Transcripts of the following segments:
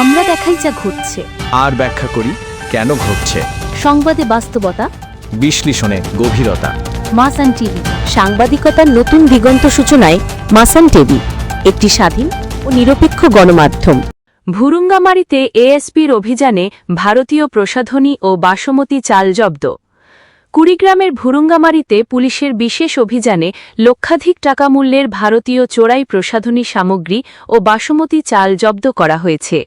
আমরা দেখাই যা ঘটছে, আর ব্যাখ্যা করি কেন ঘটছে। সংবাদে বাস্তবতা, বিশ্লেষণে গভীরতা। মাসান টিভি, সাংবাদিকতার নতুন দিগন্ত সূচনায় মাসান টিভি, একটি স্বাধীন ও নিরপেক্ষ গণমাধ্যম। ভুরুঙ্গামারীতে এএসপির অভিযানে ভারতীয় প্রসাধনী ও বাসমতি চাল জব্দ। কুড়িগ্রামের ভুরুঙ্গামারীতে পুলিশের বিশেষ অভিযানে লক্ষাধিক টাকা মূল্যের ভারতীয় চোরাই প্রসাধনী সামগ্রী ও বাসমতি চাল জব্দ করা হয়েছে।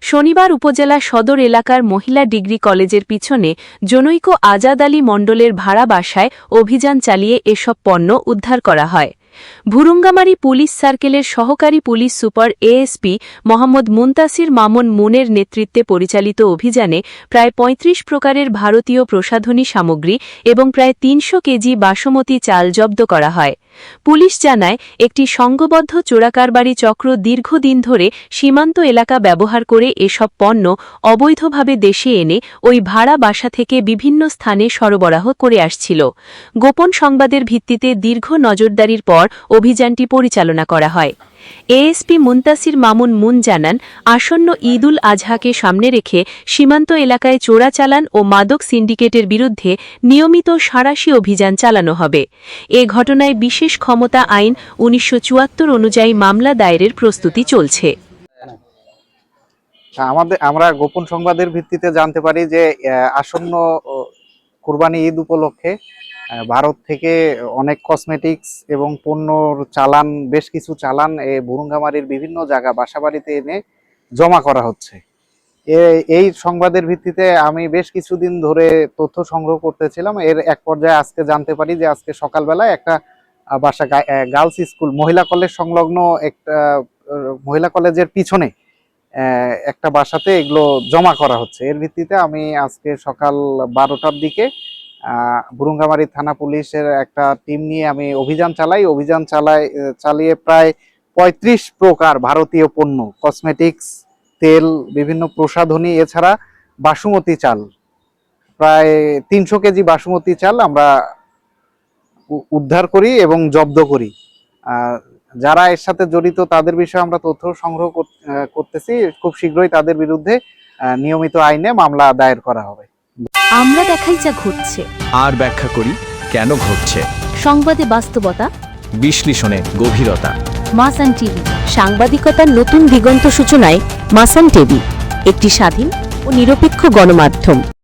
শনিবার উপজেলা সদর এলাকার মহিলা ডিগ্রি কলেজের পিছনে জনৈক আজাদ আলী মণ্ডলের ভাড়া বাসায় অভিযান চালিয়ে এসব পণ্য উদ্ধার করা হয়। ভুরুঙ্গামারী পুলিশ সার্কেলের সহকারী police super ASP Mohammad Muntasir Mamun মুনের নেতৃত্বে পরিচালিত অভিযানে প্রায় ৩৫ প্রকারের ভারতীয় প্রসাধনী সামগ্রী এবং প্রায় ৩০০ কেজি বাসমতি চাল জব্দ করা হয়। পুলিশ জানায়, একটি সংঘবদ্ধ চোরাকারবারি চক্র দীর্ঘদিন ধরে সীমান্ত এলাকা ব্যবহার করে এসব পণ্য অবৈধভাবে দেশে এনে ওই ভাড়া বাসা থেকে বিভিন্ন স্থানে সরবরাহ করে আসছিল। গোপন সংবাদের ভিত্তিতে দীর্ঘ নজরদারির পর অভিযানটি পরিচালনা করা হয়। এএসপি মুনতাসির মামুন মুন জানান, আসন্ন ঈদ উল আজহাকে সামনে রেখে সীমান্ত এলাকায় চোরাচালান ও মাদক সিন্ডিকেটের বিরুদ্ধে নিয়মিত সাঁড়াশি অভিযান চালানো হবে। এ ঘটনায় বিশেষ ক্ষমতা আইন ১৯৭৪ অনুযায়ী মামলা দায়েরের প্রস্তুতি চলছে। আমরা গোপন সংবাদের ভিত্তিতে জানতে পারি যে আসন্ন কুরবানি ঈদ উপলক্ষে ভারত থেকে অনেক কসমেটিক্স এবং পণ্যর চালান, বেশ কিছু চালান ভুরুঙ্গামারীর বিভিন্ন জায়গা বাসাবাড়িতে এনে জমা করা হচ্ছে। এই সংবাদের ভিত্তিতে আমি বেশ কিছুদিন ধরে তথ্য সংগ্রহ করতেছিলাম। এর এক পর্যায়ে আজকে জানতে পারি যে আজকে সকালবেলায় একটা বাসা, গার্লস স্কুল, মহিলা কলেজ সংলগ্ন একটা মহিলা কলেজের পিছনে একটা বাসাতে এগুলো জমা করা হচ্ছে। এর ভিত্তিতে আমি আজকে সকাল 12টার দিকে ভুরুঙ্গামারী থানা পুলিশের একটা টিম নিয়ে আমি অভিযান চালিয়ে প্রায় ৩৫ প্রকার ভারতীয় পণ্য, কসমেটিক্স, তেল, বিভিন্ন প্রসাধনী, এছাড়া বাসমতি চাল, প্রায় ৩০০ কেজি বাসমতি চাল আমরা উদ্ধার করি এবং জব্দ করি। যারা এর সাথে জড়িত তাদের বিষয়ে আমরা তথ্য সংগ্রহ করতেছি। খুব শীঘ্রই তাদের বিরুদ্ধে নিয়মিত আইনে মামলা দায়ের করা হবে। আমরা দেখাই যা ঘটছে, আর ব্যাখ্যা করি কেন ঘটছে। সংবাদে বাস্তবতা, বিশ্লেষণে গভীরতা। মাসান টিভি, সাংবাদিকতার নতুন দিগন্ত সূচনায় মাসান টিভি, একটি স্বাধীন ও নিরপেক্ষ গণমাধ্যম।